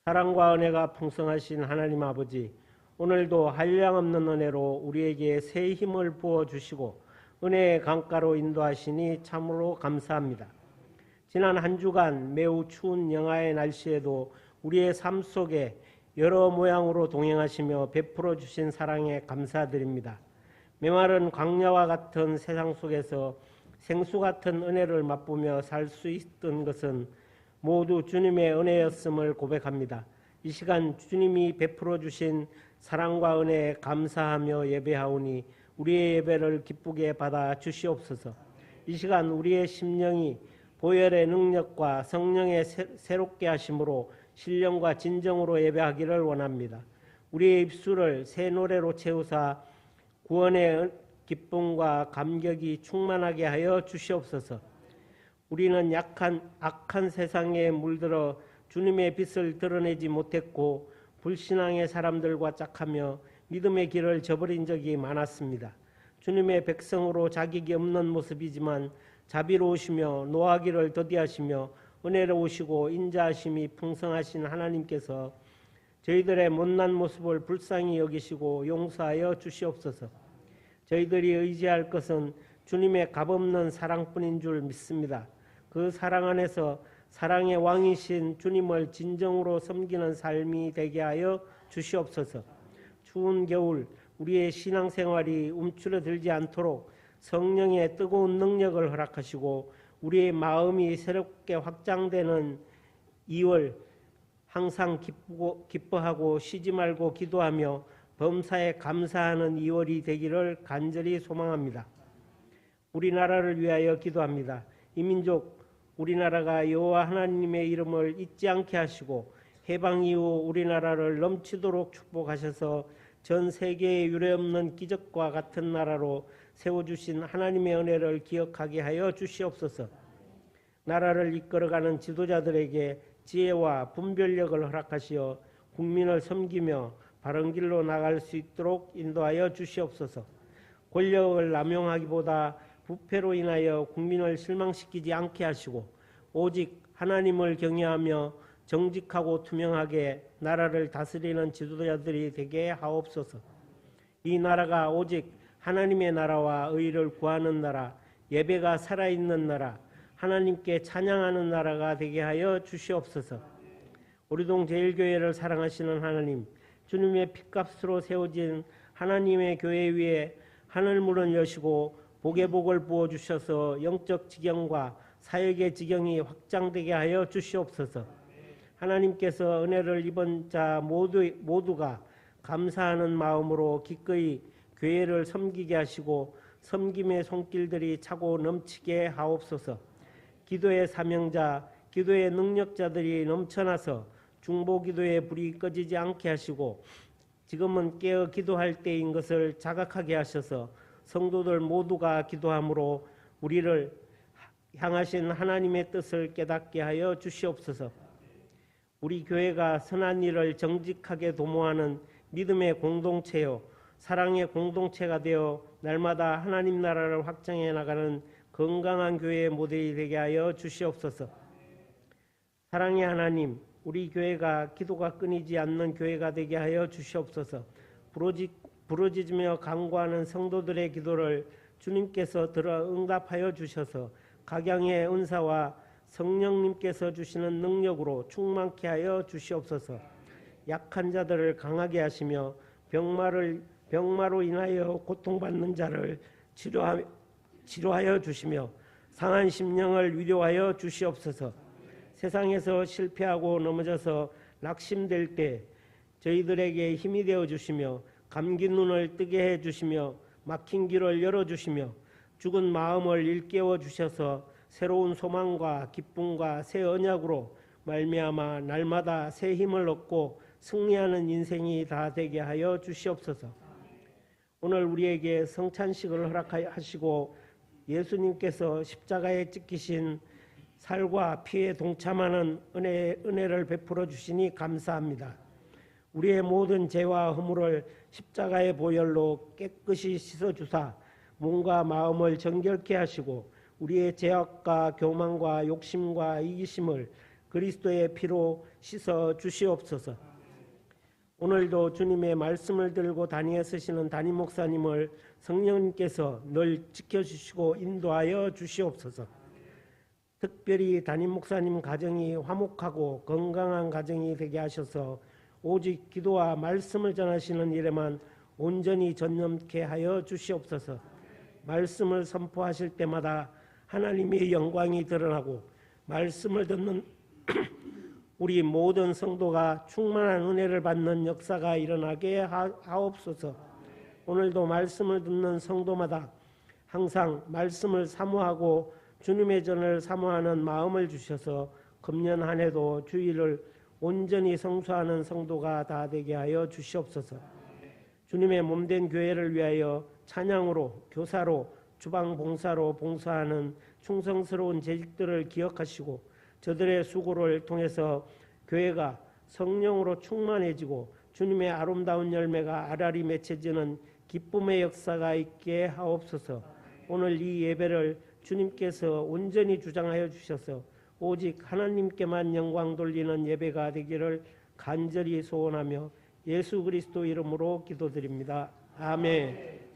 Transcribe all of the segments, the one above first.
사랑과 은혜가 풍성하신 하나님 아버지, 오늘도 한량없는 은혜로 우리에게 새 힘을 부어주시고 은혜의 강가로 인도하시니 참으로 감사합니다. 지난 한 주간 매우 추운 영하의 날씨에도 우리의 삶 속에 여러 모양으로 동행하시며 베풀어 주신 사랑에 감사드립니다. 메마른 광야와 같은 세상 속에서 생수 같은 은혜를 맛보며 살 수 있던 것은 모두 주님의 은혜였음을 고백합니다. 이 시간 주님이 베풀어 주신 사랑과 은혜에 감사하며 예배하오니 우리의 예배를 기쁘게 받아 주시옵소서. 이 시간 우리의 심령이 보혈의 능력과 성령의 새롭게 하심으로 신령과 진정으로 예배하기를 원합니다. 우리의 입술을 새 노래로 채우사 구원의 기쁨과 감격이 충만하게 하여 주시옵소서. 우리는 악한 세상에 물들어 주님의 빛을 드러내지 못했고 불신앙의 사람들과 짝하며 믿음의 길을 저버린 적이 많았습니다. 주님의 백성으로 자격이 없는 모습이지만 자비로우시며 노하기를 더디하시며 은혜로우시고 인자하심이 풍성하신 하나님께서 저희들의 못난 모습을 불쌍히 여기시고 용서하여 주시옵소서. 저희들이 의지할 것은 주님의 값없는 사랑뿐인 줄 믿습니다. 그 사랑 안에서 사랑의 왕이신 주님을 진정으로 섬기는 삶이 되게 하여 주시옵소서. 추운 겨울 우리의 신앙생활이 움츠러들지 않도록 성령의 뜨거운 능력을 허락하시고 우리의 마음이 새롭게 확장되는 2월 항상 기뻐하고 쉬지 말고 기도하며 범사에 감사하는 2월이 되기를 간절히 소망합니다. 우리나라를 위하여 기도합니다. 이 민족 우리나라가 여호와 하나님의 이름을 잊지 않게 하시고 해방 이후 우리나라를 넘치도록 축복하셔서 전 세계에 유례없는 기적과 같은 나라로 세워주신 하나님의 은혜를 기억하게 하여 주시옵소서. 나라를 이끌어가는 지도자들에게 지혜와 분별력을 허락하시어 국민을 섬기며 바른 길로 나갈 수 있도록 인도하여 주시옵소서. 권력을 남용하기보다 부패로 인하여 국민을 실망시키지 않게 하시고 오직 하나님을 경외하며 정직하고 투명하게 나라를 다스리는 지도자들이 되게 하옵소서. 이 나라가 오직 하나님의 나라와 의를 구하는 나라, 예배가 살아있는 나라, 하나님께 찬양하는 나라가 되게 하여 주시옵소서. 우리동 제일교회를 사랑하시는 하나님, 주님의 핏값으로 세워진 하나님의 교회 위에 하늘문을 여시고 복의 복을 부어주셔서 영적 지경과 사역의 지경이 확장되게 하여 주시옵소서. 하나님께서 은혜를 입은 자 모두가 감사하는 마음으로 기꺼이 교회를 섬기게 하시고 섬김의 손길들이 차고 넘치게 하옵소서. 기도의 사명자, 기도의 능력자들이 넘쳐나서 중보기도의 불이 꺼지지 않게 하시고 지금은 깨어 기도할 때인 것을 자각하게 하셔서 성도들 모두가 기도함으로 우리를 향하신 하나님의 뜻을 깨닫게 하여 주시옵소서. 우리 교회가 선한 일을 정직하게 도모하는 믿음의 공동체요 사랑의 공동체가 되어 날마다 하나님 나라를 확장해 나가는 건강한 교회의 모델이 되게 하여 주시옵소서. 사랑의 하나님, 우리 교회가 기도가 끊이지 않는 교회가 되게 하여 주시옵소서. 부르짖으며 간구하는 성도들의 기도를 주님께서 들어 응답하여 주셔서 각양의 은사와 성령님께서 주시는 능력으로 충만케 하여 주시옵소서. 약한 자들을 강하게 하시며 병마로 인하여 고통받는 자를 치료하여 주시며 상한 심령을 위로하여 주시옵소서. 세상에서 실패하고 넘어져서 낙심될 때 저희들에게 힘이 되어 주시며 감긴 눈을 뜨게 해 주시며 막힌 길을 열어 주시며 죽은 마음을 일깨워 주셔서 새로운 소망과 기쁨과 새 언약으로 말미암아 날마다 새 힘을 얻고 승리하는 인생이 다 되게 하여 주시옵소서. 오늘 우리에게 성찬식을 허락하시고 예수님께서 십자가에 찍히신 살과 피에 동참하는 은혜를 베풀어 주시니 감사합니다. 우리의 모든 죄와 허물을 십자가의 보혈로 깨끗이 씻어주사 몸과 마음을 정결케 하시고 우리의 죄악과 교만과 욕심과 이기심을 그리스도의 피로 씻어 주시옵소서. 오늘도 주님의 말씀을 들고 단위에 서시는 담임 목사님을 성령님께서 늘 지켜주시고 인도하여 주시옵소서. 특별히 담임 목사님 가정이 화목하고 건강한 가정이 되게 하셔서 오직 기도와 말씀을 전하시는 일에만 온전히 전념케 하여 주시옵소서. 말씀을 선포하실 때마다 하나님의 영광이 드러나고 말씀을 듣는 우리 모든 성도가 충만한 은혜를 받는 역사가 일어나게 하옵소서. 오늘도 말씀을 듣는 성도마다 항상 말씀을 사모하고 주님의 전을 사모하는 마음을 주셔서 금년 한 해도 주일을 온전히 성수하는 성도가 다 되게 하여 주시옵소서. 주님의 몸된 교회를 위하여 찬양으로, 교사로, 주방 봉사로 봉사하는 충성스러운 재직들을 기억하시고 저들의 수고를 통해서 교회가 성령으로 충만해지고 주님의 아름다운 열매가 알알이 맺혀지는 기쁨의 역사가 있게 하옵소서. 오늘 이 예배를 주님께서 온전히 주장하여 주셔서 오직 하나님께만 영광 돌리는 예배가 되기를 간절히 소원하며 예수 그리스도 이름으로 기도드립니다. 아멘.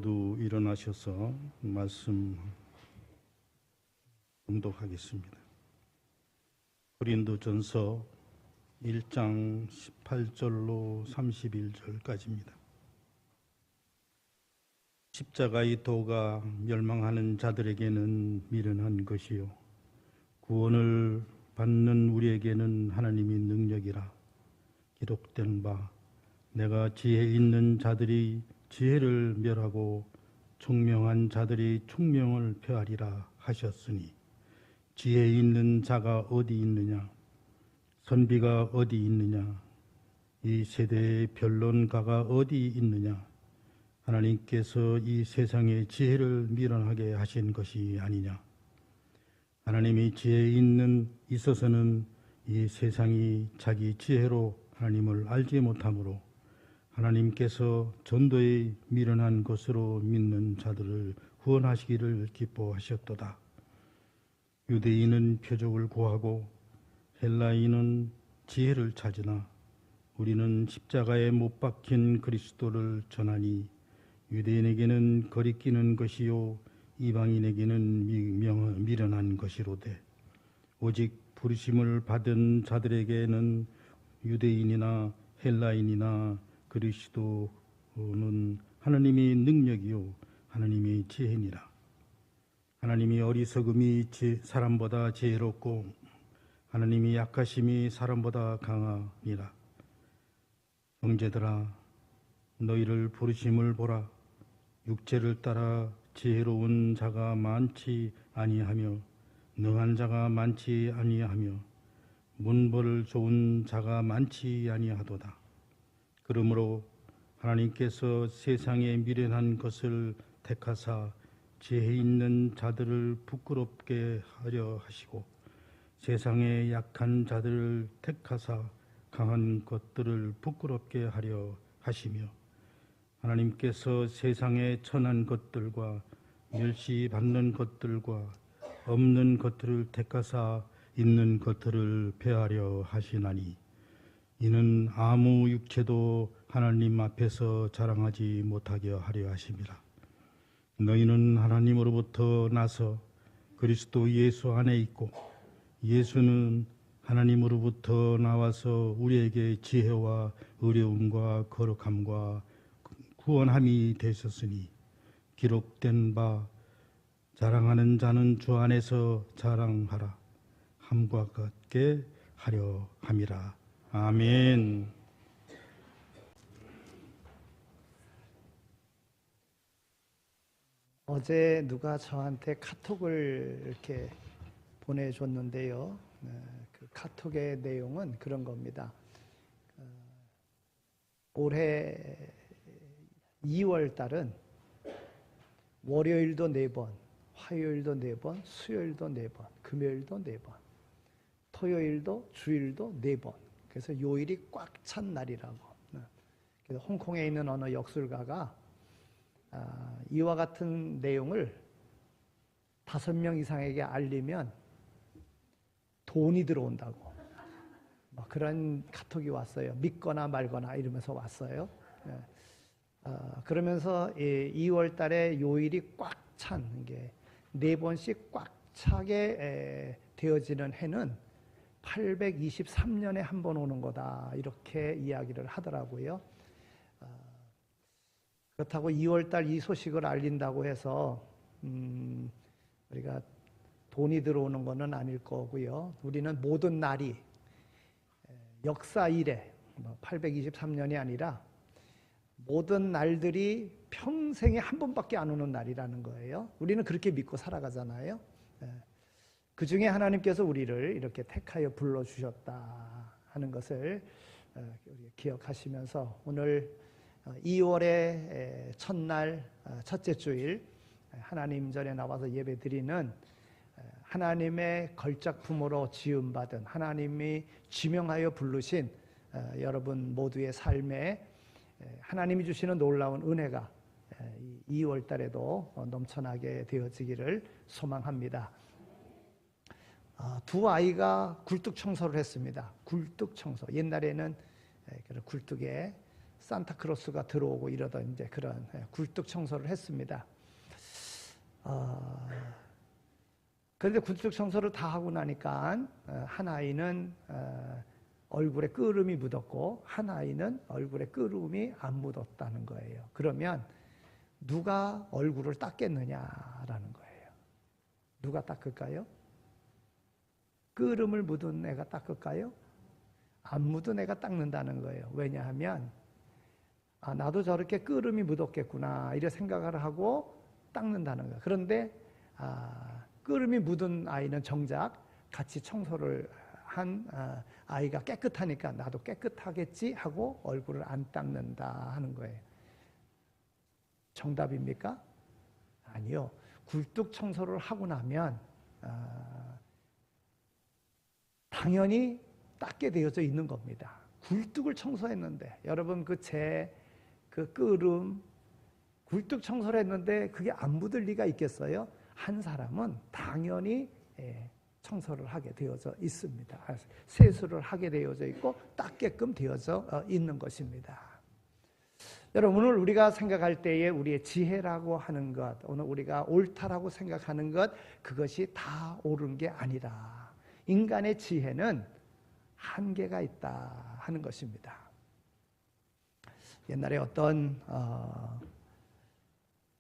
모두 일어나셔서 말씀 봉독하겠습니다. 고린도전서 1장 18절로 31절까지입니다. 십자가의 도가 멸망하는 자들에게는 미련한 것이요 구원을 받는 우리에게는 하나님의 능력이라. 기록된 바 내가 지혜 있는 자들이 지혜를 멸하고 총명한 자들이 총명을 폐하리라 하셨으니 지혜 있는 자가 어디 있느냐? 선비가 어디 있느냐? 이 세대의 변론가가 어디 있느냐? 하나님께서 이 세상의 지혜를 미련하게 하신 것이 아니냐? 하나님이 지혜 있어서는 이 세상이 자기 지혜로 하나님을 알지 못하므로 하나님께서 전도에 미련한 것으로 믿는 자들을 구원하시기를 기뻐하셨도다. 유대인은 표적을 구하고 헬라인은 지혜를 찾으나 우리는 십자가에 못 박힌 그리스도를 전하니 유대인에게는 거리끼는 것이요 이방인에게는 미련한 것이로되 오직 부르심을 받은 자들에게는 유대인이나 헬라인이나 그리스도는 하나님의 능력이요 하나님의 지혜니라. 하나님이 어리석음이 사람보다 지혜롭고 하나님이 약하심이 사람보다 강하니라. 형제들아 너희를 부르심을 보라. 육체를 따라 지혜로운 자가 많지 아니하며 능한 자가 많지 아니하며 문벌을 좋은 자가 많지 아니하도다. 그러므로 하나님께서 세상에 미련한 것을 택하사 지혜 있는 자들을 부끄럽게 하려 하시고 세상에 약한 자들을 택하사 강한 것들을 부끄럽게 하려 하시며 하나님께서 세상에 천한 것들과 멸시받는 것들과 없는 것들을 택하사 있는 것들을 폐하려 하시나니 이는 아무 육체도 하나님 앞에서 자랑하지 못하게 하려 하심이라. 너희는 하나님으로부터 나서 그리스도 예수 안에 있고 예수는 하나님으로부터 나와서 우리에게 지혜와 의로움과 거룩함과 구원함이 되셨으니 기록된 바 자랑하는 자는 주 안에서 자랑하라 함과 같게 하려 함이라. 아멘. 어제 누가 저한테 카톡을 이렇게 보내줬는데요. 그 카톡의 내용은 그런 겁니다. 올해 2월 달은 월요일도 4번, 화요일도 4번, 수요일도 4번, 금요일도 4번, 토요일도 주일도 4번. 그래서 요일이 꽉 찬 날이라고. 그래서 홍콩에 있는 어느 역술가가 이와 같은 내용을 5명 이상에게 알리면 돈이 들어온다고. 그런 카톡이 왔어요. 믿거나 말거나 이러면서 왔어요. 그러면서 2월 달에 요일이 꽉 찬 게 4번씩 꽉 차게 되어지는 해는 823년에 한 번 오는 거다. 이렇게 이야기를 하더라고요. 그렇다고 2월 달 이 소식을 알린다고 해서 우리가 돈이 들어오는 것은 아닐 거고요. 우리는 모든 날이 역사 이래 823년이 아니라 모든 날들이 평생에 한 번밖에 안 오는 날이라는 거예요. 우리는 그렇게 믿고 살아가잖아요. 그 중에 하나님께서 우리를 이렇게 택하여 불러주셨다 하는 것을 기억하시면서 오늘 2월의 첫날 첫째 주일 하나님 전에 나와서 예배 드리는 하나님의 걸작품으로 지음받은 하나님이 지명하여 부르신 여러분 모두의 삶에 하나님이 주시는 놀라운 은혜가 2월 달에도 넘쳐나게 되어지기를 소망합니다. 두 아이가 굴뚝 청소를 했습니다. 굴뚝 청소. 옛날에는 굴뚝에 산타크로스가 들어오고 이러던 이제 그런 굴뚝 청소를 했습니다. 그런데 굴뚝 청소를 다 하고 나니까 한 아이는 얼굴에 끄름이 묻었고 한 아이는 얼굴에 끄름이 안 묻었다는 거예요. 그러면 누가 얼굴을 닦겠느냐라는 거예요. 누가 닦을까요? 끄름을 묻은 애가 닦을까요? 안 묻은 애가 닦는다는 거예요. 왜냐하면 나도 저렇게 끄름이 묻었겠구나 이렇게 생각을 하고 닦는다는 거예요. 그런데 끄름이 묻은 아이는 정작 같이 청소를 한 아이가 깨끗하니까 나도 깨끗하겠지 하고 얼굴을 안 닦는다 하는 거예요. 정답입니까? 아니요. 굴뚝 청소를 하고 나면 당연히 닦게 되어져 있는 겁니다. 굴뚝을 청소했는데 여러분 그 끄름 굴뚝 청소를 했는데 그게 안 묻을 리가 있겠어요? 한 사람은 당연히 청소를 하게 되어져 있습니다. 세수를 하게 되어져 있고 닦게끔 되어져 있는 것입니다. 여러분 오늘 우리가 생각할 때에 우리의 지혜라고 하는 것, 오늘 우리가 옳다라고 생각하는 것, 그것이 다 옳은 게 아니라 인간의 지혜는 한계가 있다 하는 것입니다. 옛날에 어떤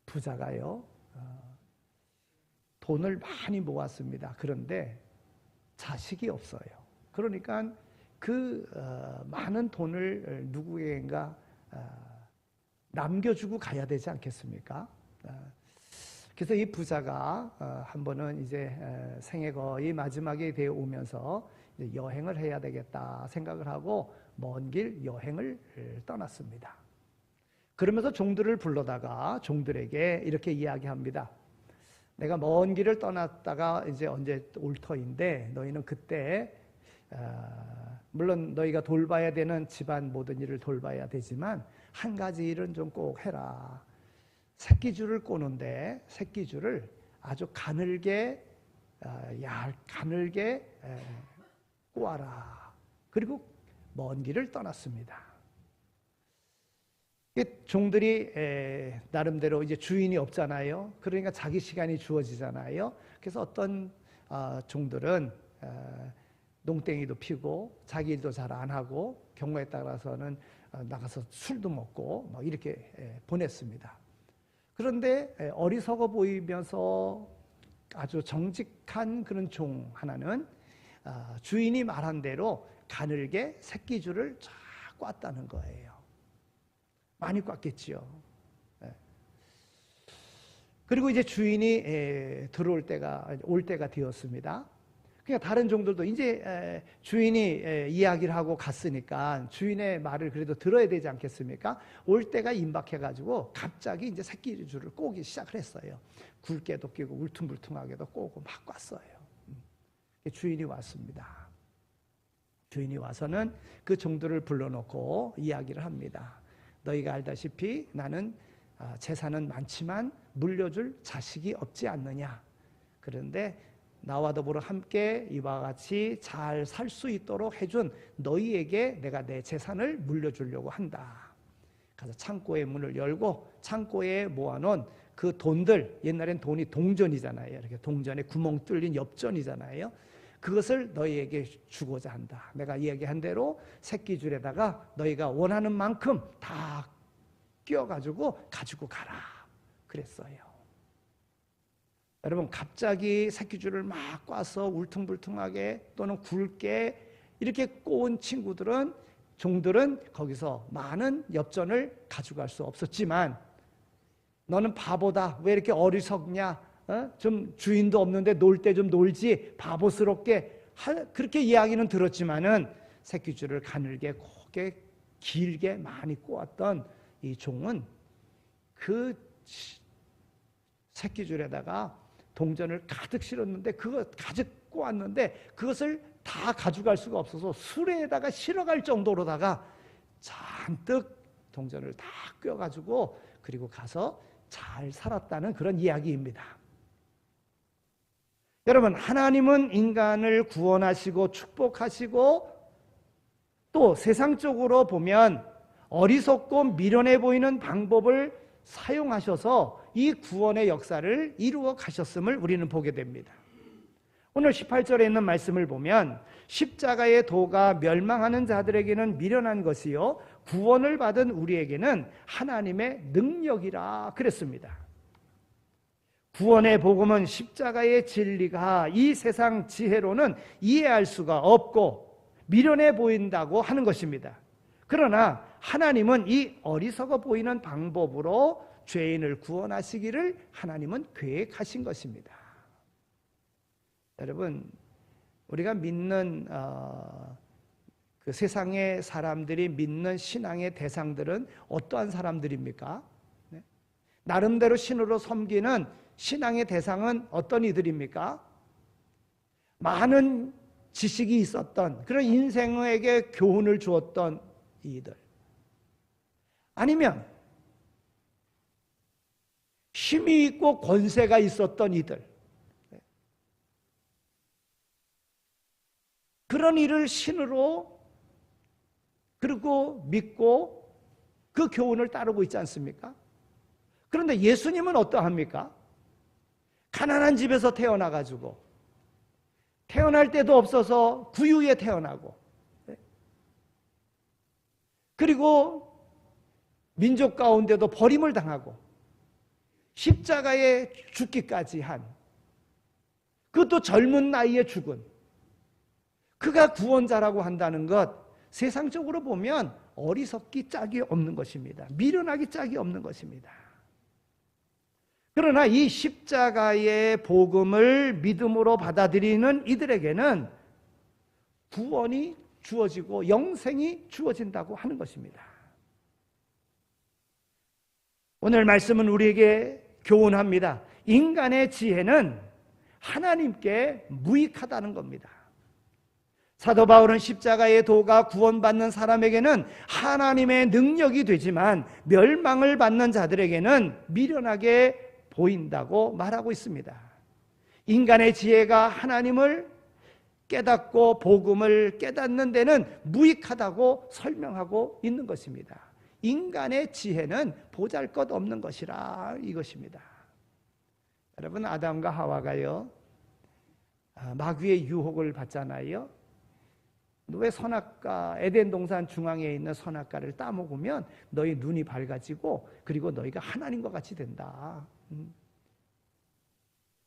부자가요 돈을 많이 모았습니다. 그런데 자식이 없어요. 그러니까 그 많은 돈을 누구에겐가 남겨주고 가야 되지 않겠습니까? 그래서 이 부자가 한 번은 이제 생애 거의 마지막에 되어 오면서 여행을 해야 되겠다 생각을 하고 먼 길 여행을 떠났습니다. 그러면서 종들을 불러다가 종들에게 이렇게 이야기합니다. 내가 먼 길을 떠났다가 이제 언제 올 터인데 너희는 그때 물론 너희가 돌봐야 되는 집안 모든 일을 돌봐야 되지만 한 가지 일은 좀 꼭 해라. 새끼줄을 꼬는데 새끼줄을 아주 가늘게 가늘게 꼬아라. 그리고 먼 길을 떠났습니다. 종들이 나름대로 이제 주인이 없잖아요. 그러니까 자기 시간이 주어지잖아요. 그래서 어떤 종들은 농땡이도 피고 자기 일도 잘 안 하고 경우에 따라서는 나가서 술도 먹고 뭐 이렇게 보냈습니다. 그런데 어리석어 보이면서 아주 정직한 그런 종 하나는 주인이 말한 대로 가늘게 새끼줄을 쫙 꽈다는 거예요. 많이 꽉겠지요. 그리고 이제 주인이 올 때가 되었습니다. 그러니까 다른 종들도 이제 주인이 이야기를 하고 갔으니까 주인의 말을 그래도 들어야 되지 않겠습니까? 올 때가 임박해가지고 갑자기 이제 새끼줄을 꼬기 시작을 했어요. 굵게도 끼고 울퉁불퉁하게도 꼬고 막 꽈어요. 주인이 왔습니다. 주인이 와서는 그 종들을 불러놓고 이야기를 합니다. 너희가 알다시피 나는 재산은 많지만 물려줄 자식이 없지 않느냐. 그런데 나와 더불어 함께 이와 같이 잘 살 수 있도록 해준 너희에게 내가 내 재산을 물려주려고 한다. 그래서 창고의 문을 열고 창고에 모아놓은 그 돈들, 옛날엔 돈이 동전이잖아요. 이렇게 동전에 구멍 뚫린 엽전이잖아요. 그것을 너희에게 주고자 한다. 내가 이야기한 대로 새끼줄에다가 너희가 원하는 만큼 다 끼워가지고 가지고 가라. 그랬어요. 여러분, 갑자기 새끼줄을 막 꽈서 울퉁불퉁하게 또는 굵게 이렇게 꼬은 종들은 거기서 많은 엽전을 가져갈 수 없었지만, 너는 바보다. 왜 이렇게 어리석냐? 좀 주인도 없는데 놀 때 좀 놀지. 바보스럽게. 그렇게 이야기는 들었지만은 새끼줄을 가늘게 곱게 길게 많이 꼬았던 이 종은 그 새끼줄에다가 동전을 가득 실었는데 그거 가득 꼬았는데 그것을 다 가져갈 수가 없어서 수레에다가 실어갈 정도로다가 잔뜩 동전을 다 꿰가지고 그리고 가서 잘 살았다는 그런 이야기입니다. 여러분, 하나님은 인간을 구원하시고 축복하시고 또 세상적으로 보면 어리석고 미련해 보이는 방법을 사용하셔서 이 구원의 역사를 이루어 가셨음을 우리는 보게 됩니다. 오늘 18절에 있는 말씀을 보면 십자가의 도가 멸망하는 자들에게는 미련한 것이요 구원을 받은 우리에게는 하나님의 능력이라 그랬습니다. 구원의 복음은 십자가의 진리가 이 세상 지혜로는 이해할 수가 없고 미련해 보인다고 하는 것입니다. 그러나 하나님은 이 어리석어 보이는 방법으로 죄인을 구원하시기를 하나님은 계획하신 것입니다. 여러분, 우리가 믿는 그 세상의 사람들이 믿는 신앙의 대상들은 어떠한 사람들입니까? 네? 나름대로 신으로 섬기는 신앙의 대상은 어떤 이들입니까? 많은 지식이 있었던 그런 인생에게 교훈을 주었던 이들, 아니면 힘이 있고 권세가 있었던 이들, 그런 일을 신으로 그리고 믿고 그 교훈을 따르고 있지 않습니까? 그런데 예수님은 어떠합니까? 가난한 집에서 태어나가지고 태어날 때도 없어서 구유에 태어나고, 그리고 민족 가운데도 버림을 당하고 십자가에 죽기까지 한, 그것도 젊은 나이에 죽은 그가 구원자라고 한다는 것, 세상적으로 보면 어리석기 짝이 없는 것입니다. 미련하기 짝이 없는 것입니다. 그러나 이 십자가의 복음을 믿음으로 받아들이는 이들에게는 구원이 주어지고 영생이 주어진다고 하는 것입니다. 오늘 말씀은 우리에게 교훈합니다. 인간의 지혜는 하나님께 무익하다는 겁니다. 사도 바울은 십자가의 도가 구원받는 사람에게는 하나님의 능력이 되지만 멸망을 받는 자들에게는 미련하게 보인다고 말하고 있습니다. 인간의 지혜가 하나님을 깨닫고 복음을 깨닫는 데는 무익하다고 설명하고 있는 것입니다. 인간의 지혜는 보잘것없는 것이라 이것입니다. 여러분, 아담과 하와가요 마귀의 유혹을 받잖아요. 왜 선악과, 에덴 동산 중앙에 있는 선악과를 따먹으면 너희 눈이 밝아지고 그리고 너희가 하나님과 같이 된다.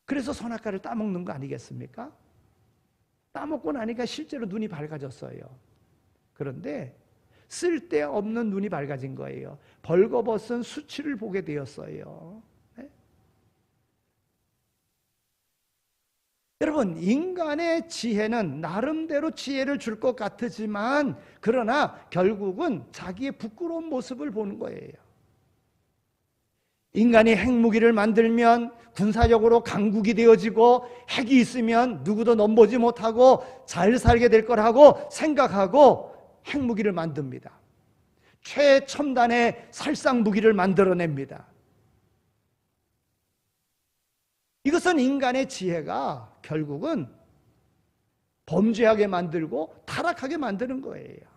그래서 선악과를 따먹는 거 아니겠습니까? 따먹고 나니까 실제로 눈이 밝아졌어요. 그런데 쓸데없는 눈이 밝아진 거예요. 벌거벗은 수치를 보게 되었어요. 네? 여러분, 인간의 지혜는 나름대로 지혜를 줄 것 같지만 그러나 결국은 자기의 부끄러운 모습을 보는 거예요. 인간이 핵무기를 만들면 군사적으로 강국이 되어지고 핵이 있으면 누구도 넘보지 못하고 잘 살게 될 거라고 생각하고 핵무기를 만듭니다. 최첨단의 살상무기를 만들어냅니다. 이것은 인간의 지혜가 결국은 범죄하게 만들고 타락하게 만드는 거예요.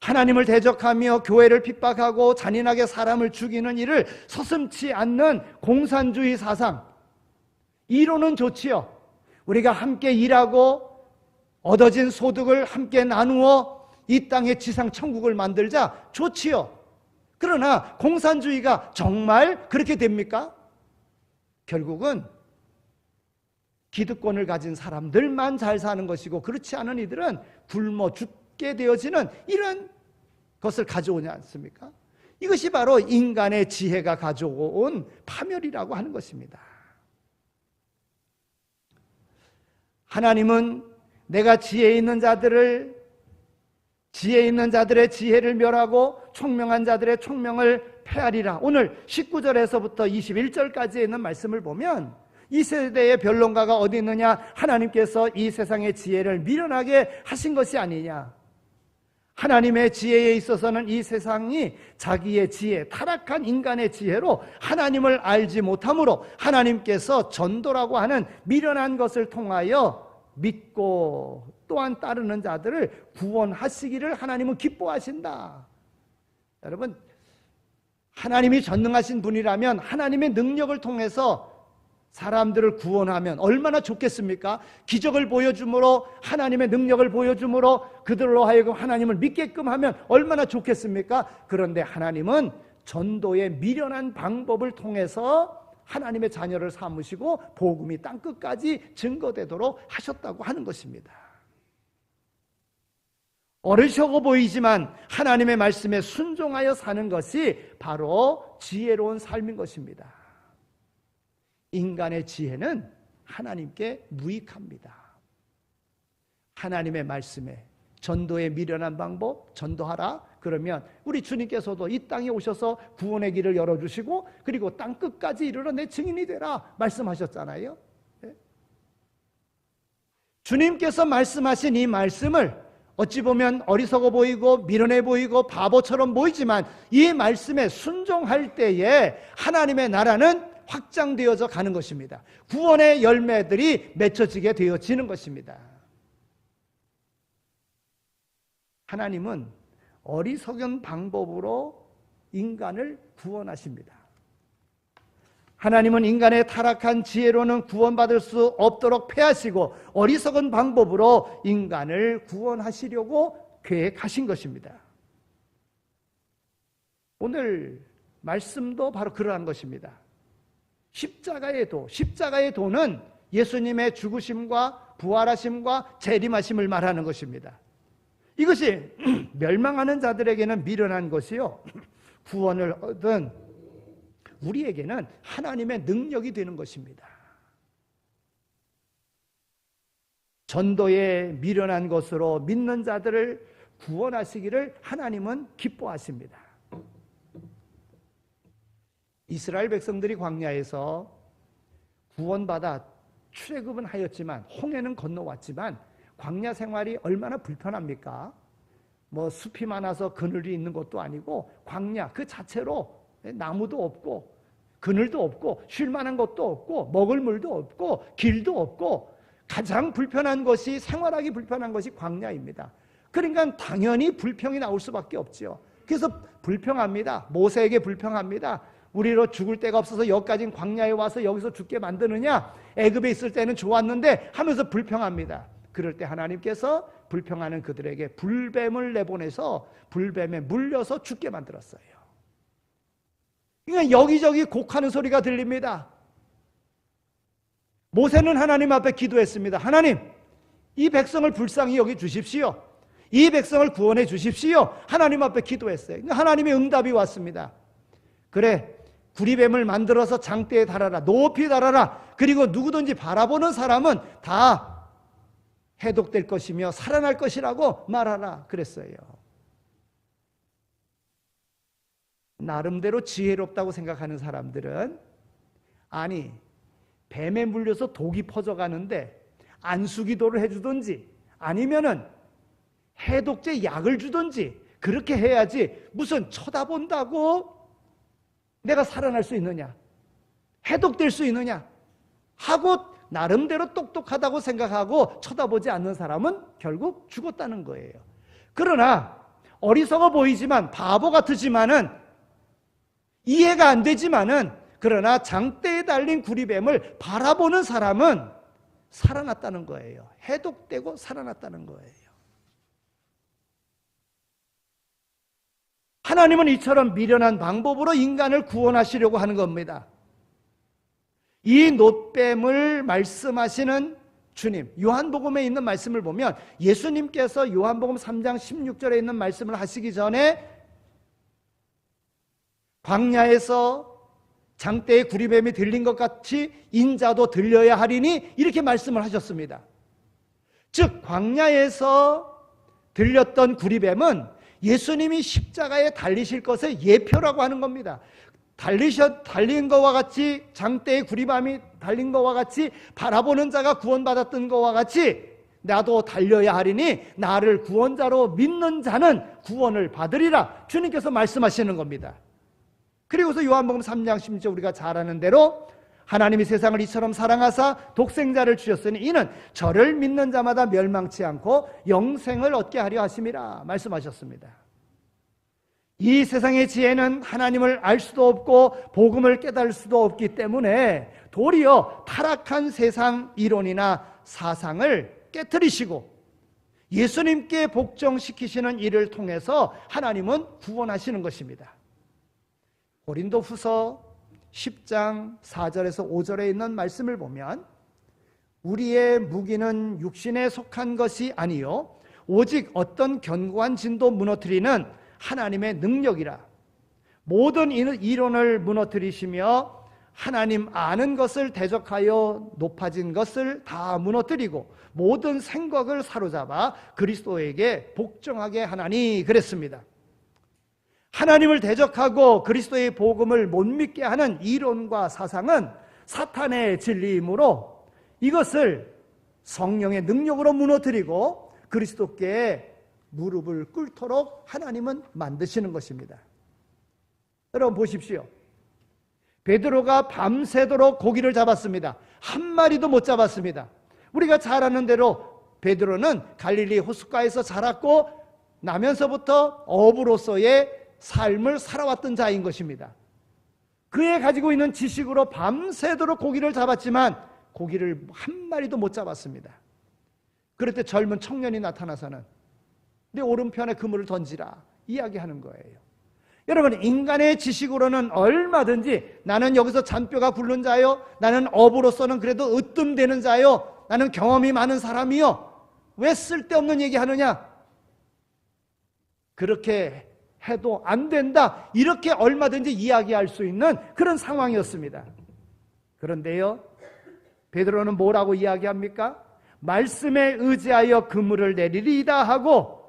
하나님을 대적하며 교회를 핍박하고 잔인하게 사람을 죽이는 일을 서슴지 않는 공산주의 사상, 이론은 좋지요. 우리가 함께 일하고 얻어진 소득을 함께 나누어 이 땅의 지상 천국을 만들자, 좋지요. 그러나 공산주의가 정말 그렇게 됩니까? 결국은 기득권을 가진 사람들만 잘 사는 것이고 그렇지 않은 이들은 굶어 죽게 되어지는 이런 것을 가져오지 않습니까? 이것이 바로 인간의 지혜가 가져온 파멸이라고 하는 것입니다. 하나님은 내가 지혜 있는 자들의 지혜를 멸하고 총명한 자들의 총명을 폐하리라. 오늘 19절에서부터 21절까지 있는 말씀을 보면 이 세대의 변론가가 어디 있느냐? 하나님께서 이 세상의 지혜를 미련하게 하신 것이 아니냐? 하나님의 지혜에 있어서는 이 세상이 자기의 지혜, 타락한 인간의 지혜로 하나님을 알지 못하므로 하나님께서 전도라고 하는 미련한 것을 통하여 믿고 또한 따르는 자들을 구원하시기를 하나님은 기뻐하신다. 여러분, 하나님이 전능하신 분이라면 하나님의 능력을 통해서 사람들을 구원하면 얼마나 좋겠습니까? 기적을 보여줌으로, 하나님의 능력을 보여줌으로 그들로 하여금 하나님을 믿게끔 하면 얼마나 좋겠습니까? 그런데 하나님은 전도의 미련한 방법을 통해서 하나님의 자녀를 삼으시고 복음이 땅끝까지 증거되도록 하셨다고 하는 것입니다. 어리석어 보이지만 하나님의 말씀에 순종하여 사는 것이 바로 지혜로운 삶인 것입니다. 인간의 지혜는 하나님께 무익합니다. 하나님의 말씀에 전도의 미련한 방법 전도하라. 그러면 우리 주님께서도 이 땅에 오셔서 구원의 길을 열어주시고 그리고 땅 끝까지 이르러 내 증인이 되라 말씀하셨잖아요. 주님께서 말씀하신 이 말씀을 어찌 보면 어리석어 보이고 미련해 보이고 바보처럼 보이지만 이 말씀에 순종할 때에 하나님의 나라는 확장되어져 가는 것입니다. 구원의 열매들이 맺혀지게 되어지는 것입니다. 하나님은 어리석은 방법으로 인간을 구원하십니다. 하나님은 인간의 타락한 지혜로는 구원받을 수 없도록 폐하시고 어리석은 방법으로 인간을 구원하시려고 계획하신 것입니다. 오늘 말씀도 바로 그러한 것입니다. 십자가의 도는 예수님의 죽으심과 부활하심과 재림하심을 말하는 것입니다. 이것이 멸망하는 자들에게는 미련한 것이요, 구원을 얻은 우리에게는 하나님의 능력이 되는 것입니다. 전도에 미련한 것으로 믿는 자들을 구원하시기를 하나님은 기뻐하십니다. 이스라엘 백성들이 광야에서 구원받아 출애굽은 하였지만 홍해는 건너왔지만 광야 생활이 얼마나 불편합니까? 뭐 숲이 많아서 그늘이 있는 것도 아니고 광야 그 자체로 나무도 없고 그늘도 없고 쉴 만한 것도 없고 먹을 물도 없고 길도 없고 가장 불편한 것이, 생활하기 불편한 것이 광야입니다. 그러니까 당연히 불평이 나올 수밖에 없죠. 그래서 불평합니다. 모세에게 불평합니다. 우리로 죽을 데가 없어서 여기까지 광야에 와서 여기서 죽게 만드느냐? 애굽에 있을 때는 좋았는데 하면서 불평합니다. 그럴 때 하나님께서 불평하는 그들에게 불뱀을 내보내서 불뱀에 물려서 죽게 만들었어요. 그러니까 여기저기 곡하는 소리가 들립니다. 모세는 하나님 앞에 기도했습니다. 하나님, 이 백성을 불쌍히 여기 주십시오. 이 백성을 구원해 주십시오. 하나님 앞에 기도했어요. 그러니까 하나님의 응답이 왔습니다. 그래, 구리뱀을 만들어서 장대에 달아라, 높이 달아라. 그리고 누구든지 바라보는 사람은 다 해독될 것이며 살아날 것이라고 말하라 그랬어요. 나름대로 지혜롭다고 생각하는 사람들은 아니, 뱀에 물려서 독이 퍼져가는데 안수기도를 해주든지 아니면은 해독제 약을 주든지 그렇게 해야지 무슨 쳐다본다고 내가 살아날 수 있느냐, 해독될 수 있느냐 하고 나름대로 똑똑하다고 생각하고 쳐다보지 않는 사람은 결국 죽었다는 거예요. 그러나 어리석어 보이지만 바보 같으지만은 이해가 안 되지만은 그러나 장대에 달린 구리뱀을 바라보는 사람은 살아났다는 거예요. 해독되고 살아났다는 거예요. 하나님은 이처럼 미련한 방법으로 인간을 구원하시려고 하는 겁니다. 이 놋뱀을 말씀하시는 주님, 요한복음에 있는 말씀을 보면 예수님께서 요한복음 3장 16절에 있는 말씀을 하시기 전에 광야에서 장대에 구리뱀이 들린 것 같이 인자도 들려야 하리니 이렇게 말씀을 하셨습니다. 즉 광야에서 들렸던 구리뱀은 예수님이 십자가에 달리실 것의 예표라고 하는 겁니다. 달린 것과 같이 장대에 구리뱀이 달린 것과 같이 바라보는 자가 구원받았던 것과 같이 나도 달려야 하리니 나를 구원자로 믿는 자는 구원을 받으리라 주님께서 말씀하시는 겁니다. 그리고서 요한복음 3장 16절 우리가 잘 아는 대로 하나님이 세상을 이처럼 사랑하사 독생자를 주셨으니 이는 저를 믿는 자마다 멸망치 않고 영생을 얻게 하려 하심이라 말씀하셨습니다. 이 세상의 지혜는 하나님을 알 수도 없고 복음을 깨달을 수도 없기 때문에 도리어 타락한 세상 이론이나 사상을 깨트리시고 예수님께 복종시키시는 일을 통해서 하나님은 구원하시는 것입니다. 고린도후서 10장 4절에서 5절에 있는 말씀을 보면 우리의 무기는 육신에 속한 것이 아니요 오직 어떤 견고한 진도 무너뜨리는 하나님의 능력이라. 모든 이론을 무너뜨리시며 하나님 아는 것을 대적하여 높아진 것을 다 무너뜨리고 모든 생각을 사로잡아 그리스도에게 복종하게 하나니 그랬습니다. 하나님을 대적하고 그리스도의 복음을 못 믿게 하는 이론과 사상은 사탄의 진리이므로 이것을 성령의 능력으로 무너뜨리고 그리스도께 무릎을 꿇도록 하나님은 만드시는 것입니다. 여러분 보십시오. 베드로가 밤새도록 고기를 잡았습니다. 한 마리도 못 잡았습니다. 우리가 잘 아는 대로 베드로는 갈릴리 호숫가에서 자랐고 나면서부터 어부로서의 삶을 살아왔던 자인 것입니다. 그에 가지고 있는 지식으로 밤새도록 고기를 잡았지만 고기를 한 마리도 못 잡았습니다. 그럴 때 젊은 청년이 나타나서는 내 오른편에 그물을 던지라 이야기하는 거예요. 여러분 인간의 지식으로는 얼마든지 나는 여기서 잔뼈가 굵은 자요, 나는 어부로서는 그래도 으뜸되는 자요, 나는 경험이 많은 사람이요, 왜 쓸데없는 얘기하느냐, 그렇게 해도 안 된다 이렇게 얼마든지 이야기할 수 있는 그런 상황이었습니다. 그런데요 베드로는 뭐라고 이야기합니까? 말씀에 의지하여 그물을 내리리이다 하고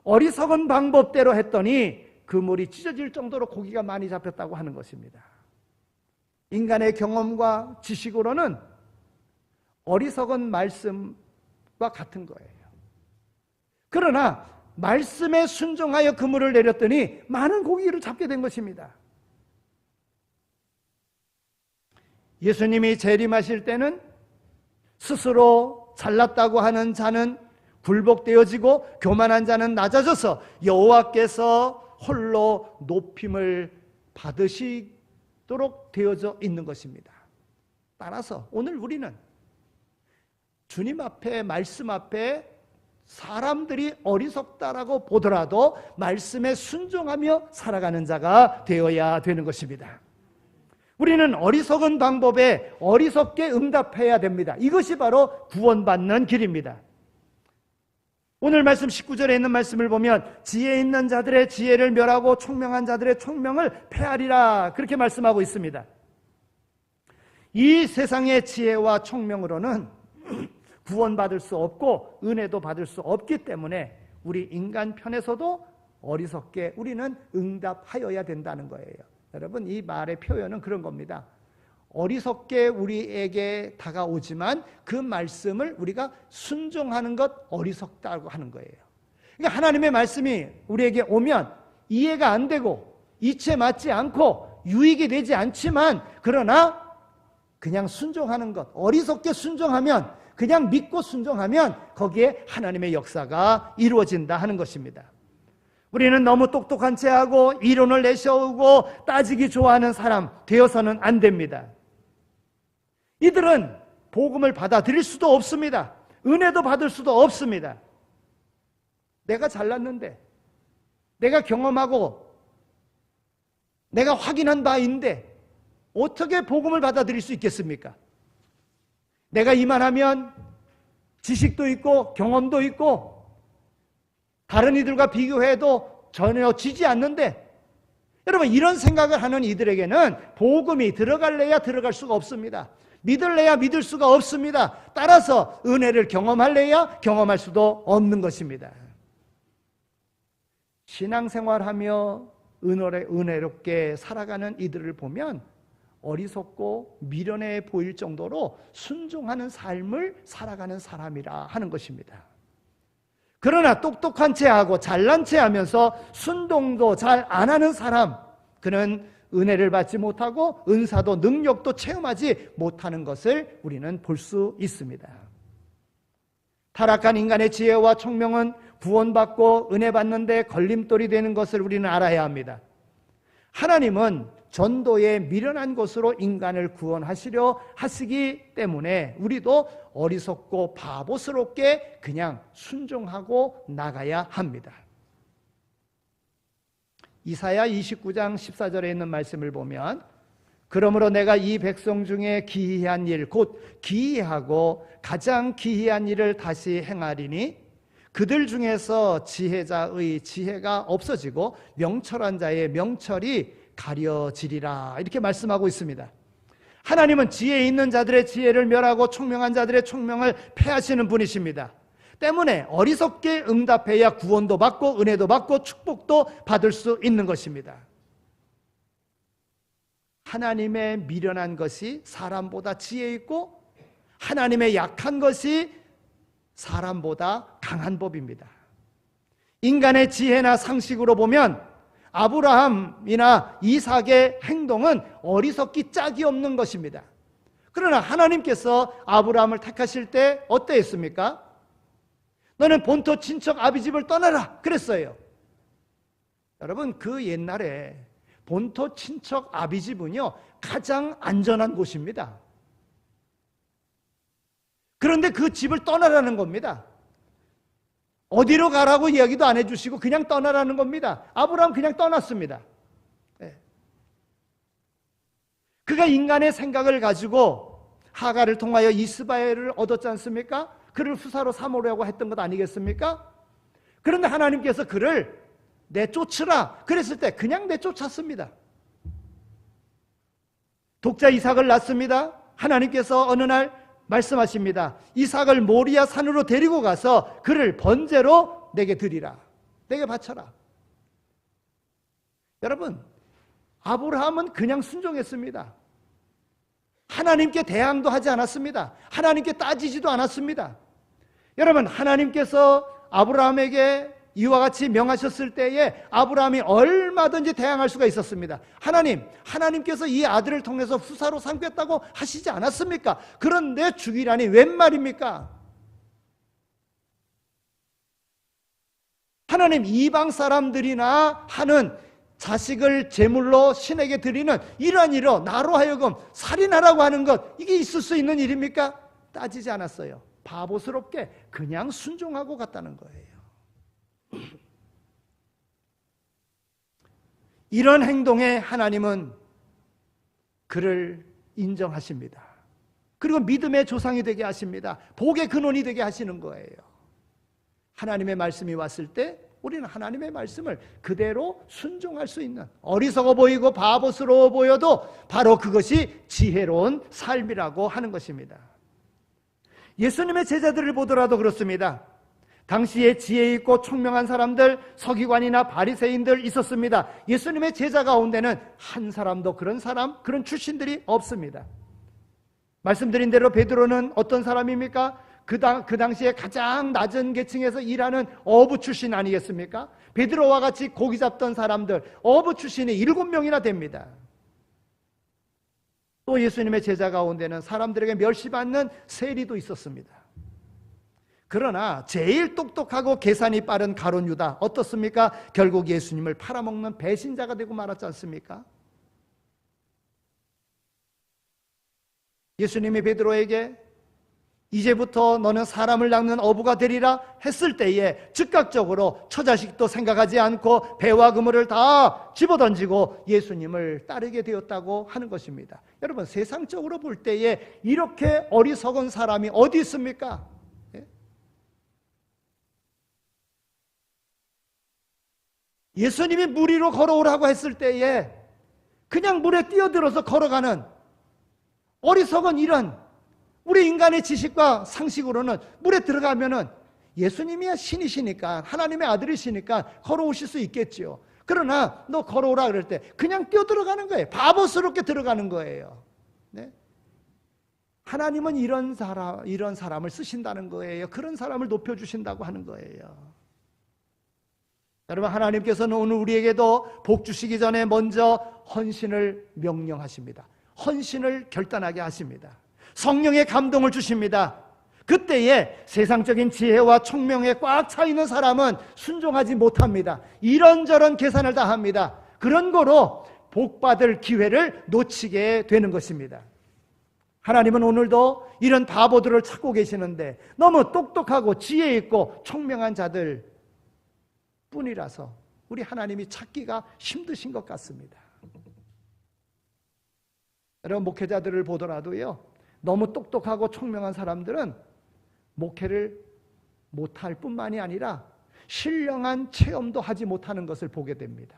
어리석은 방법대로 했더니 그물이 찢어질 정도로 고기가 많이 잡혔다고 하는 것입니다. 인간의 경험과 지식으로는 어리석은 말씀과 같은 거예요. 그러나 말씀에 순종하여 그물을 내렸더니 많은 고기를 잡게 된 것입니다. 예수님이 재림하실 때는 스스로 잘났다고 하는 자는 굴복되어지고 교만한 자는 낮아져서 여호와께서 홀로 높임을 받으시도록 되어져 있는 것입니다. 따라서 오늘 우리는 주님 앞에 말씀 앞에 사람들이 어리석다라고 보더라도 말씀에 순종하며 살아가는 자가 되어야 되는 것입니다. 우리는 어리석은 방법에 어리석게 응답해야 됩니다. 이것이 바로 구원받는 길입니다. 오늘 말씀 19절에 있는 말씀을 보면 지혜 있는 자들의 지혜를 멸하고 총명한 자들의 총명을 폐하리라, 그렇게 말씀하고 있습니다. 이 세상의 지혜와 총명으로는 구원받을 수 없고 은혜도 받을 수 없기 때문에 우리 인간 편에서도 어리석게 우리는 응답하여야 된다는 거예요. 여러분, 이 말의 표현은 그런 겁니다. 어리석게 우리에게 다가오지만 그 말씀을 우리가 순종하는 것, 어리석다고 하는 거예요. 그러니까 하나님의 말씀이 우리에게 오면 이해가 안 되고 이치에 맞지 않고 유익이 되지 않지만, 그러나 그냥 순종하는 것, 어리석게 순종하면, 그냥 믿고 순종하면 거기에 하나님의 역사가 이루어진다 하는 것입니다. 우리는 너무 똑똑한 채 하고 이론을 내세우고 따지기 좋아하는 사람 되어서는 안 됩니다. 이들은 복음을 받아들일 수도 없습니다. 은혜도 받을 수도 없습니다. 내가 잘났는데, 내가 경험하고 내가 확인한 바인데 어떻게 복음을 받아들일 수 있겠습니까? 내가 이만하면 지식도 있고 경험도 있고 다른 이들과 비교해도 전혀 지지 않는데, 여러분, 이런 생각을 하는 이들에게는 복음이 들어갈래야 들어갈 수가 없습니다. 믿을래야 믿을 수가 없습니다. 따라서 은혜를 경험할래야 경험할 수도 없는 것입니다. 신앙생활하며 은혜롭게 살아가는 이들을 보면 어리석고 미련해 보일 정도로 순종하는 삶을 살아가는 사람이라 하는 것입니다. 그러나 똑똑한 채 하고 잘난 채 하면서 순종도 잘 안 하는 사람, 그는 은혜를 받지 못하고 은사도 능력도 체험하지 못하는 것을 우리는 볼 수 있습니다. 타락한 인간의 지혜와 총명은 구원받고 은혜 받는데 걸림돌이 되는 것을 우리는 알아야 합니다. 하나님은 전도에 미련한 것으로 인간을 구원하시려 하시기 때문에 우리도 어리석고 바보스럽게 그냥 순종하고 나가야 합니다. 이사야 29장 14절에 있는 말씀을 보면, 그러므로 내가 이 백성 중에 기이한 일, 곧 기이하고 가장 기이한 일을 다시 행하리니 그들 중에서 지혜자의 지혜가 없어지고 명철한 자의 명철이 가려지리라, 이렇게 말씀하고 있습니다. 하나님은 지혜 있는 자들의 지혜를 멸하고 총명한 자들의 총명을 폐하시는 분이십니다. 때문에 어리석게 응답해야 구원도 받고 은혜도 받고 축복도 받을 수 있는 것입니다. 하나님의 미련한 것이 사람보다 지혜 있고 하나님의 약한 것이 사람보다 강한 법입니다. 인간의 지혜나 상식으로 보면 아브라함이나 이삭의 행동은 어리석기 짝이 없는 것입니다. 그러나 하나님께서 아브라함을 택하실 때 어떠했습니까? 너는 본토 친척 아비집을 떠나라 그랬어요. 여러분, 그 옛날에 본토 친척 아비집은요 가장 안전한 곳입니다. 그런데 그 집을 떠나라는 겁니다. 어디로 가라고 이야기도 안 해주시고 그냥 떠나라는 겁니다. 아브라함 그냥 떠났습니다. 그가 인간의 생각을 가지고 하갈을 통하여 이스마엘을 얻었지 않습니까? 그를 후사로 삼으려고 했던 것 아니겠습니까? 그런데 하나님께서 그를 내쫓으라 그랬을 때 그냥 내쫓았습니다. 독자 이삭을 낳습니다. 하나님께서 어느 날 말씀하십니다. 이삭을 모리아 산으로 데리고 가서 그를 번제로 내게 드리라, 내게 바쳐라. 여러분, 아브라함은 그냥 순종했습니다. 하나님께 대항도 하지 않았습니다. 하나님께 따지지도 않았습니다. 여러분, 하나님께서 아브라함에게 이와 같이 명하셨을 때에 아브라함이 얼마든지 대항할 수가 있었습니다. 하나님께서 이 아들을 통해서 후사로 삼겠다고 하시지 않았습니까? 그런데 죽이라니 웬 말입니까? 하나님, 이방 사람들이나 하는 자식을 제물로 신에게 드리는 이러한 일로 나로 하여금 살인하라고 하는 것, 이게 있을 수 있는 일입니까? 따지지 않았어요. 바보스럽게 그냥 순종하고 갔다는 거예요. 이런 행동에 하나님은 그를 인정하십니다. 그리고 믿음의 조상이 되게 하십니다. 복의 근원이 되게 하시는 거예요. 하나님의 말씀이 왔을 때 우리는 하나님의 말씀을 그대로 순종할 수 있는, 어리석어 보이고 바보스러워 보여도 바로 그것이 지혜로운 삶이라고 하는 것입니다. 예수님의 제자들을 보더라도 그렇습니다. 당시에 지혜 있고 총명한 사람들, 서기관이나 바리새인들 있었습니다. 예수님의 제자 가운데는 한 사람도 그런 사람, 그런 출신들이 없습니다. 말씀드린 대로 베드로는 어떤 사람입니까? 그 당시에 가장 낮은 계층에서 일하는 어부 출신 아니겠습니까? 베드로와 같이 고기 잡던 사람들, 어부 출신이 7명이나 됩니다. 또 예수님의 제자 가운데는 사람들에게 멸시받는 세리도 있었습니다. 그러나 제일 똑똑하고 계산이 빠른 가룟 유다 어떻습니까? 결국 예수님을 팔아먹는 배신자가 되고 말았지 않습니까? 예수님이 베드로에게 이제부터 너는 사람을 낚는 어부가 되리라 했을 때에 즉각적으로 처자식도 생각하지 않고 배와 그물을 다 집어던지고 예수님을 따르게 되었다고 하는 것입니다. 여러분, 세상적으로 볼 때에 이렇게 어리석은 사람이 어디 있습니까? 예수님이 물 위로 걸어오라고 했을 때에 그냥 물에 뛰어들어서 걸어가는 어리석은 이런, 우리 인간의 지식과 상식으로는 물에 들어가면은 예수님이야 신이시니까, 하나님의 아들이시니까 걸어오실 수 있겠죠. 그러나 너 걸어오라 그럴 때 그냥 뛰어 들어가는 거예요. 바보스럽게 들어가는 거예요. 네? 하나님은 이런 사람을 쓰신다는 거예요. 그런 사람을 높여주신다고 하는 거예요. 여러분, 하나님께서는 오늘 우리에게도 복 주시기 전에 먼저 헌신을 명령하십니다. 헌신을 결단하게 하십니다. 성령의 감동을 주십니다. 그때에 세상적인 지혜와 총명에 꽉 차 있는 사람은 순종하지 못합니다. 이런저런 계산을 다 합니다. 그런 거로 복받을 기회를 놓치게 되는 것입니다. 하나님은 오늘도 이런 바보들을 찾고 계시는데 너무 똑똑하고 지혜 있고 총명한 자들 뿐이라서 우리 하나님이 찾기가 힘드신 것 같습니다. 여러분, 목회자들을 보더라도요, 너무 똑똑하고 총명한 사람들은 목회를 못할 뿐만이 아니라 신령한 체험도 하지 못하는 것을 보게 됩니다.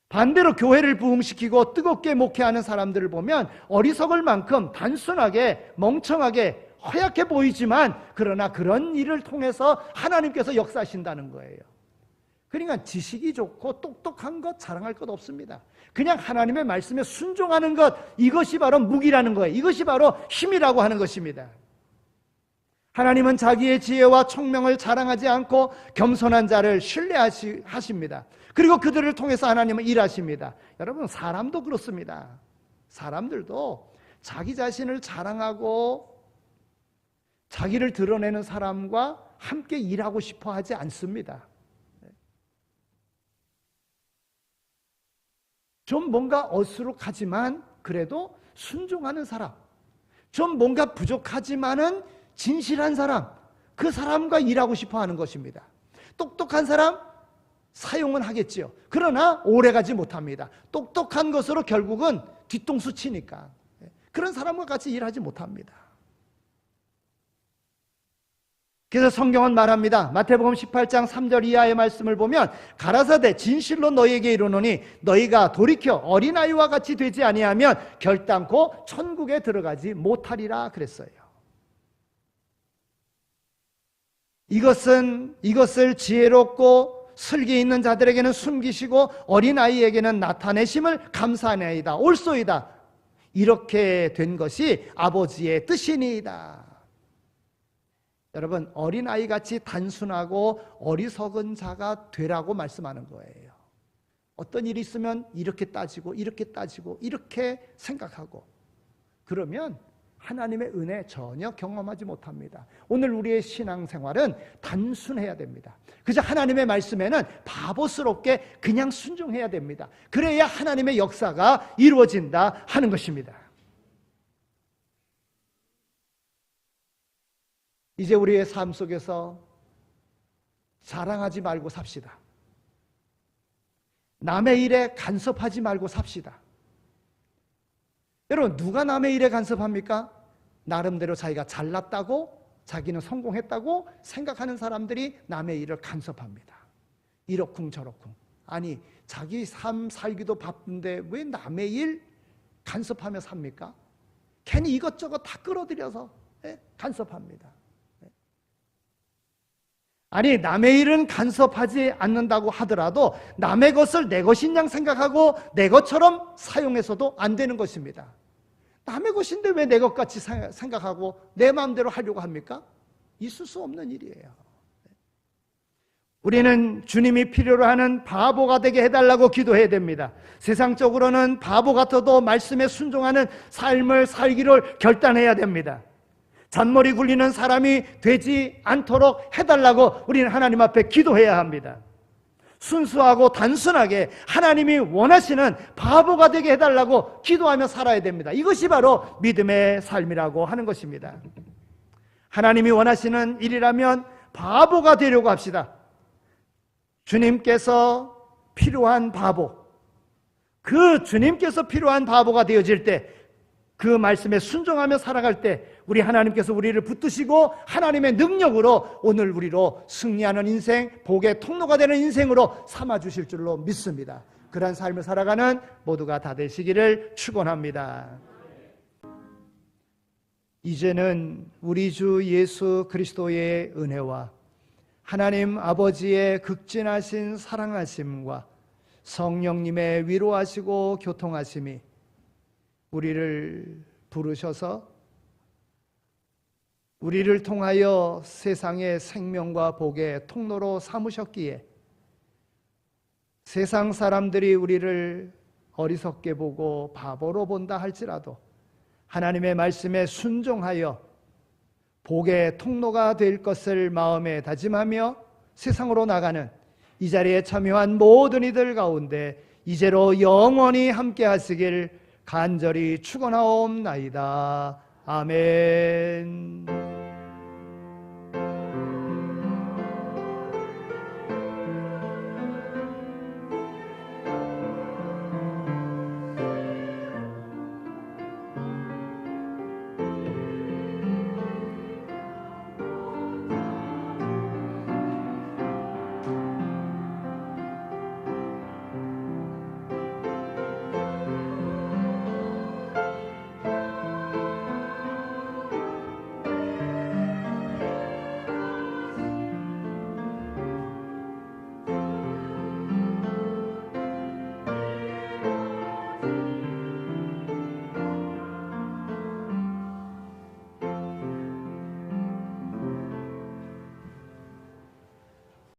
반대로 교회를 부흥시키고 뜨겁게 목회하는 사람들을 보면 어리석을 만큼 단순하게 멍청하게 허약해 보이지만 그러나 그런 일을 통해서 하나님께서 역사하신다는 거예요. 그러니까 지식이 좋고 똑똑한 것 자랑할 것 없습니다. 그냥 하나님의 말씀에 순종하는 것, 이것이 바로 무기라는 거예요. 이것이 바로 힘이라고 하는 것입니다. 하나님은 자기의 지혜와 총명을 자랑하지 않고 겸손한 자를 신뢰하십니다. 그리고 그들을 통해서 하나님은 일하십니다. 여러분, 사람도 그렇습니다. 사람들도 자기 자신을 자랑하고 자기를 드러내는 사람과 함께 일하고 싶어 하지 않습니다. 좀 뭔가 어수룩하지만 그래도 순종하는 사람, 좀 뭔가 부족하지만은 진실한 사람, 그 사람과 일하고 싶어 하는 것입니다. 똑똑한 사람 사용은 하겠지요. 그러나 오래가지 못합니다. 똑똑한 것으로 결국은 뒤통수 치니까 그런 사람과 같이 일하지 못합니다. 그래서 성경은 말합니다. 마태복음 18장 3절 이하의 말씀을 보면 가라사대 진실로 너희에게 이르노니 너희가 돌이켜 어린아이와 같이 되지 아니하면 결단코 천국에 들어가지 못하리라 그랬어요. 이것을 지혜롭고 슬기 있는 자들에게는 숨기시고 어린아이에게는 나타내심을 감사하나이다. 옳소이다. 이렇게 된 것이 아버지의 뜻이니이다. 여러분, 어린아이같이 단순하고 어리석은 자가 되라고 말씀하는 거예요. 어떤 일이 있으면 이렇게 따지고 이렇게 따지고 이렇게 생각하고 그러면 하나님의 은혜 전혀 경험하지 못합니다. 오늘 우리의 신앙생활은 단순해야 됩니다. 그저 하나님의 말씀에는 바보스럽게 그냥 순종해야 됩니다. 그래야 하나님의 역사가 이루어진다 하는 것입니다. 이제 우리의 삶 속에서 자랑하지 말고 삽시다. 남의 일에 간섭하지 말고 삽시다. 여러분, 누가 남의 일에 간섭합니까? 나름대로 자기가 잘났다고 자기는 성공했다고 생각하는 사람들이 남의 일을 간섭합니다. 이러쿵 저러쿵. 아니, 자기 삶 살기도 바쁜데 왜 남의 일 간섭하며 삽니까? 괜히 이것저것 다 끌어들여서 간섭합니다. 아니, 남의 일은 간섭하지 않는다고 하더라도 남의 것을 내 것인 양 생각하고 내 것처럼 사용해서도 안 되는 것입니다. 남의 것인데 왜 내 것같이 생각하고 내 마음대로 하려고 합니까? 있을 수 없는 일이에요. 우리는 주님이 필요로 하는 바보가 되게 해달라고 기도해야 됩니다. 세상적으로는 바보 같아도 말씀에 순종하는 삶을 살기를 결단해야 됩니다. 잔머리 굴리는 사람이 되지 않도록 해달라고 우리는 하나님 앞에 기도해야 합니다. 순수하고 단순하게 하나님이 원하시는 바보가 되게 해달라고 기도하며 살아야 됩니다. 이것이 바로 믿음의 삶이라고 하는 것입니다. 하나님이 원하시는 일이라면 바보가 되려고 합시다. 주님께서 필요한 바보, 그 주님께서 필요한 바보가 되어질 때, 그 말씀에 순종하며 살아갈 때 우리 하나님께서 우리를 붙드시고 하나님의 능력으로 오늘 우리로 승리하는 인생, 복의 통로가 되는 인생으로 삼아주실 줄로 믿습니다. 그러한 삶을 살아가는 모두가 다 되시기를 축원합니다. 이제는 우리 주 예수 그리스도의 은혜와 하나님 아버지의 극진하신 사랑하심과 성령님의 위로하시고 교통하심이 우리를 부르셔서 우리를 통하여 세상의 생명과 복의 통로로 삼으셨기에 세상 사람들이 우리를 어리석게 보고 바보로 본다 할지라도 하나님의 말씀에 순종하여 복의 통로가 될 것을 마음에 다짐하며 세상으로 나가는 이 자리에 참여한 모든 이들 가운데 이제로 영원히 함께 하시길 간절히 축원하옵나이다. 아멘.